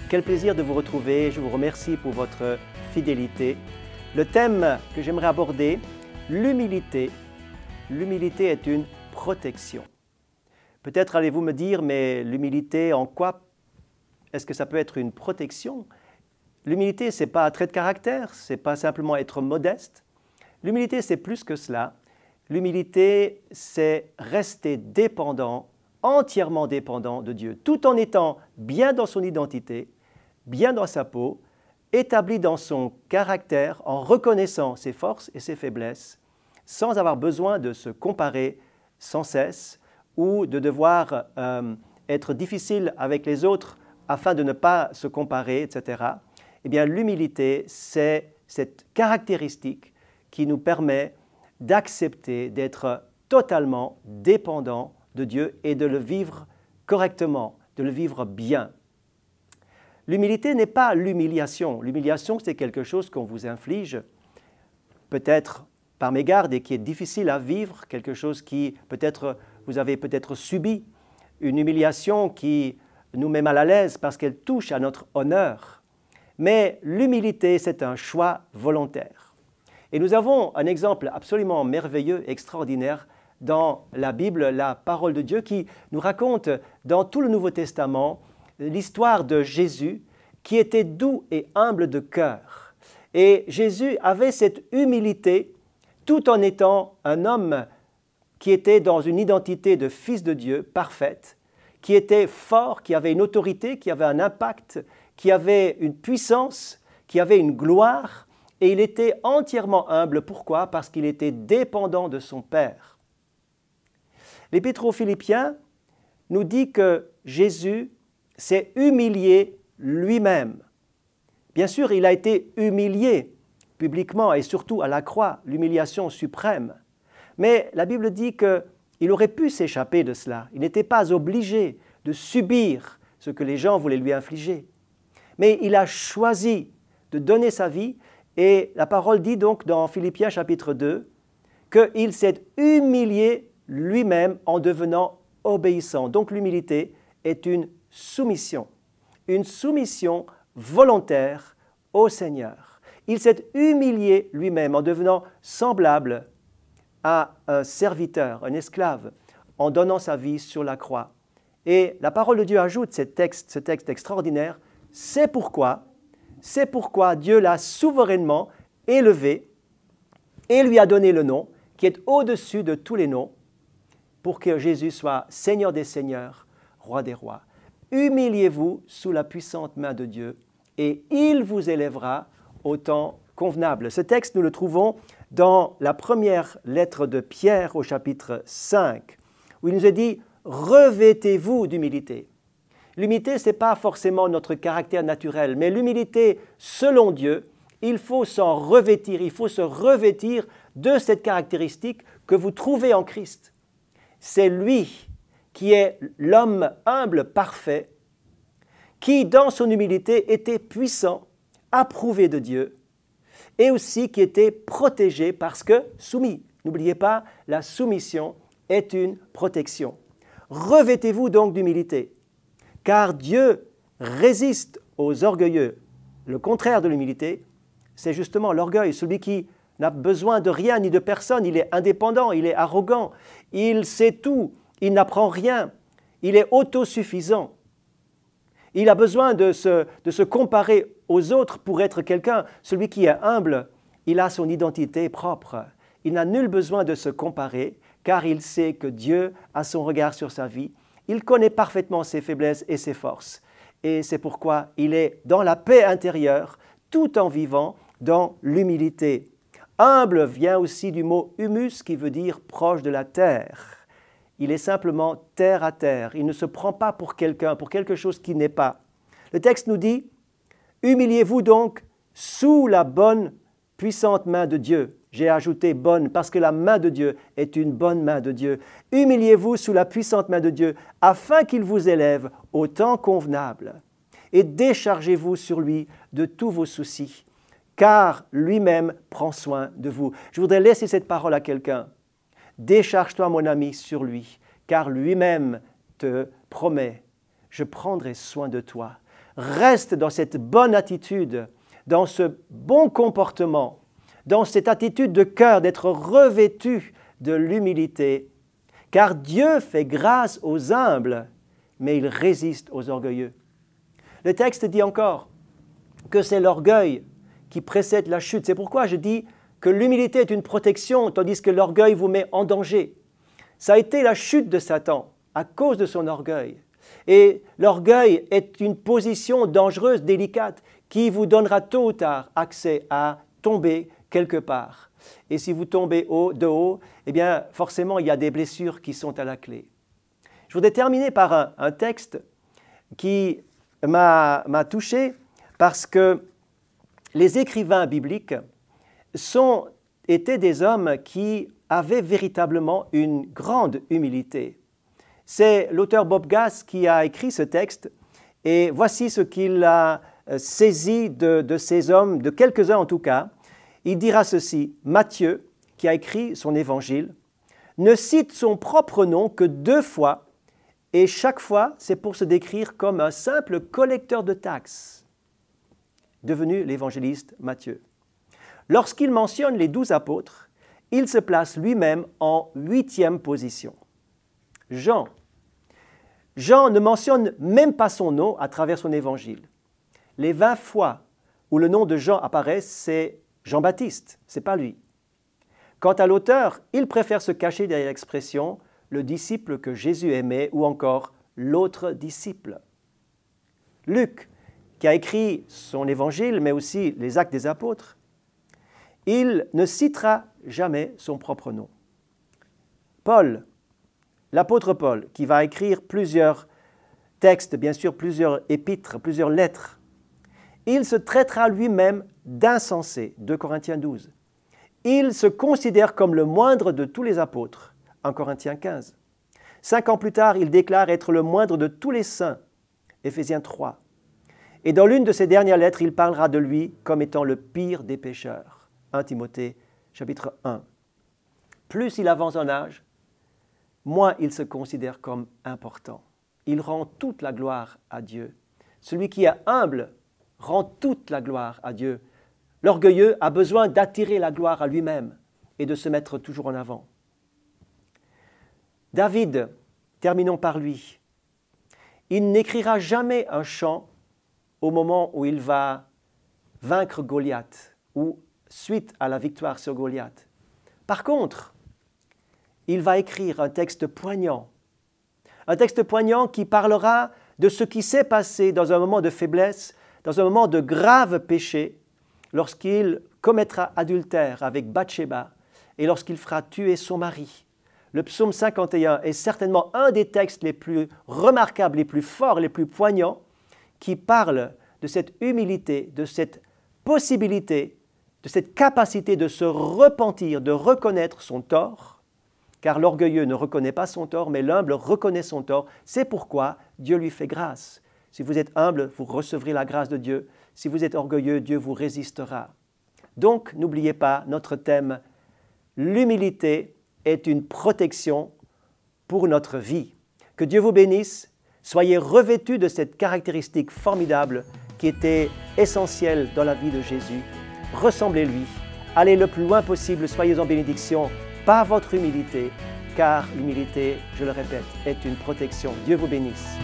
Quel plaisir de vous retrouver, je vous remercie pour votre fidélité. Le thème que j'aimerais aborder, l'humilité. L'humilité est une protection. Peut-être allez-vous me dire, mais l'humilité, en quoi est-ce que ça peut être une protection? L'humilité, ce n'est pas un trait de caractère, ce n'est pas simplement être modeste. L'humilité, c'est plus que cela. L'humilité, c'est rester dépendant, entièrement dépendant de Dieu, tout en étant bien dans son identité, bien dans sa peau, établi dans son caractère, en reconnaissant ses forces et ses faiblesses, sans avoir besoin de se comparer sans cesse ou de devoir être difficile avec les autres afin de ne pas se comparer, etc. Eh bien, l'humilité, c'est cette caractéristique qui nous permet d'accepter d'être totalement dépendant de Dieu et de le vivre correctement, de le vivre bien. L'humilité n'est pas l'humiliation. L'humiliation, c'est quelque chose qu'on vous inflige, peut-être par mégarde et qui est difficile à vivre, quelque chose qui peut-être vous avez peut-être subi, une humiliation qui nous met mal à l'aise parce qu'elle touche à notre honneur. Mais l'humilité, c'est un choix volontaire. Et nous avons un exemple absolument merveilleux, extraordinaire, dans la Bible, la parole de Dieu, qui nous raconte dans tout le Nouveau Testament l'histoire de Jésus, qui était doux et humble de cœur. Et Jésus avait cette humilité, tout en étant un homme qui était dans une identité de fils de Dieu parfaite, qui était fort, qui avait une autorité, qui avait un impact, qui avait une puissance, qui avait une gloire, et il était entièrement humble. Pourquoi? Parce qu'il était dépendant de son Père. L'Épître aux Philippiens nous dit que Jésus s'est humilié lui-même. Bien sûr, il a été humilié publiquement et surtout à la croix, l'humiliation suprême. Mais la Bible dit qu'il aurait pu s'échapper de cela. Il n'était pas obligé de subir ce que les gens voulaient lui infliger. Mais il a choisi de donner sa vie et la parole dit donc dans Philippiens chapitre 2 qu'il s'est humilié lui-même en devenant obéissant. Donc l'humilité est une soumission volontaire au Seigneur. Il s'est humilié lui-même en devenant semblable à un serviteur, un esclave, en donnant sa vie sur la croix. Et la parole de Dieu ajoute ce texte extraordinaire, c'est pourquoi Dieu l'a souverainement élevé et lui a donné le nom qui est au-dessus de tous les noms, pour que Jésus soit Seigneur des Seigneurs, Roi des Rois. Humiliez-vous sous la puissante main de Dieu et il vous élèvera au temps convenable. Ce texte, nous le trouvons dans la première lettre de Pierre au chapitre 5, où il nous est dit « Revêtez-vous d'humilité ». L'humilité, ce n'est pas forcément notre caractère naturel, mais l'humilité, selon Dieu, il faut s'en revêtir, il faut se revêtir de cette caractéristique que vous trouvez en Christ. C'est lui qui est l'homme humble, parfait, qui, dans son humilité, était puissant, approuvé de Dieu, et aussi qui était protégé parce que soumis. N'oubliez pas, la soumission est une protection. Revêtez-vous donc d'humilité, car Dieu résiste aux orgueilleux. Le contraire de l'humilité, c'est justement l'orgueil, celui qui n'a besoin de rien ni de personne, il est indépendant, il est arrogant, il sait tout, il n'apprend rien, il est autosuffisant. Il a besoin de se comparer aux autres pour être quelqu'un. Celui qui est humble, il a son identité propre. Il n'a nul besoin de se comparer, car il sait que Dieu a son regard sur sa vie. Il connaît parfaitement ses faiblesses et ses forces. Et c'est pourquoi il est dans la paix intérieure, tout en vivant dans l'humilité. Humble vient aussi du mot humus qui veut dire proche de la terre. Il est simplement terre à terre. Il ne se prend pas pour quelqu'un, pour quelque chose qui n'est pas. Le texte nous dit « Humiliez-vous donc sous la bonne, puissante main de Dieu. » J'ai ajouté « bonne » parce que la main de Dieu est une bonne main de Dieu. « Humiliez-vous sous la puissante main de Dieu afin qu'il vous élève au temps convenable. Et déchargez-vous sur lui de tous vos soucis. car lui-même prend soin de vous. » Je voudrais laisser cette parole à quelqu'un. Décharge-toi, mon ami, sur lui, car lui-même te promet, je prendrai soin de toi. Reste dans cette bonne attitude, dans ce bon comportement, dans cette attitude de cœur d'être revêtu de l'humilité, car Dieu fait grâce aux humbles, mais il résiste aux orgueilleux. Le texte dit encore que c'est l'orgueil qui précède la chute. C'est pourquoi je dis que l'humilité est une protection, tandis que l'orgueil vous met en danger. Ça a été la chute de Satan à cause de son orgueil. Et l'orgueil est une position dangereuse, délicate, qui vous donnera tôt ou tard accès à tomber quelque part. Et si vous tombez de haut, eh bien, forcément, il y a des blessures qui sont à la clé. Je voudrais terminer par un texte qui m'a touché parce que les écrivains bibliques étaient des hommes qui avaient véritablement une grande humilité. C'est l'auteur Bob Gass qui a écrit ce texte et voici ce qu'il a saisi de ces hommes, de quelques-uns en tout cas. Il dira ceci: Matthieu, qui a écrit son évangile, ne cite son propre nom que 2 fois et chaque fois c'est pour se décrire comme un simple collecteur de taxes, devenu l'évangéliste Matthieu. Lorsqu'il mentionne les 12 apôtres, il se place lui-même en 8e position. Jean ne mentionne même pas son nom à travers son évangile. Les 20 fois où le nom de Jean apparaît, c'est Jean-Baptiste, ce n'est pas lui. Quant à l'auteur, il préfère se cacher derrière l'expression « le disciple que Jésus aimait » ou encore « l'autre disciple ». Luc, qui a écrit son évangile, mais aussi les Actes des Apôtres, il ne citera jamais son propre nom. Paul, l'apôtre Paul, qui va écrire plusieurs textes, bien sûr plusieurs épîtres, plusieurs lettres, il se traitera lui-même d'insensé, 2 Corinthiens 12. Il se considère comme le moindre de tous les apôtres, 1 Corinthiens 15. 5 ans plus tard, il déclare être le moindre de tous les saints, Éphésiens 3. Et dans l'une de ses dernières lettres, il parlera de lui comme étant le pire des pécheurs, 1 Timothée chapitre 1. Plus il avance en âge, moins il se considère comme important. Il rend toute la gloire à Dieu. Celui qui est humble rend toute la gloire à Dieu. L'orgueilleux a besoin d'attirer la gloire à lui-même et de se mettre toujours en avant. David, terminons par lui. Il n'écrira jamais un chant au moment où il va vaincre Goliath ou suite à la victoire sur Goliath. Par contre, il va écrire un texte poignant qui parlera de ce qui s'est passé dans un moment de faiblesse, dans un moment de grave péché, lorsqu'il commettra adultère avec Bathsheba et lorsqu'il fera tuer son mari. Le psaume 51 est certainement un des textes les plus remarquables, les plus forts, les plus poignants, qui parle de cette humilité, de cette possibilité, de cette capacité de se repentir, de reconnaître son tort, car l'orgueilleux ne reconnaît pas son tort, mais l'humble reconnaît son tort. C'est pourquoi Dieu lui fait grâce. Si vous êtes humble, vous recevrez la grâce de Dieu. Si vous êtes orgueilleux, Dieu vous résistera. Donc, n'oubliez pas notre thème, l'humilité est une protection pour notre vie. Que Dieu vous bénisse. Soyez revêtus de cette caractéristique formidable qui était essentielle dans la vie de Jésus. Ressemblez-lui. Allez le plus loin possible. Soyez en bénédiction par votre humilité, car l'humilité, je le répète, est une protection. Dieu vous bénisse.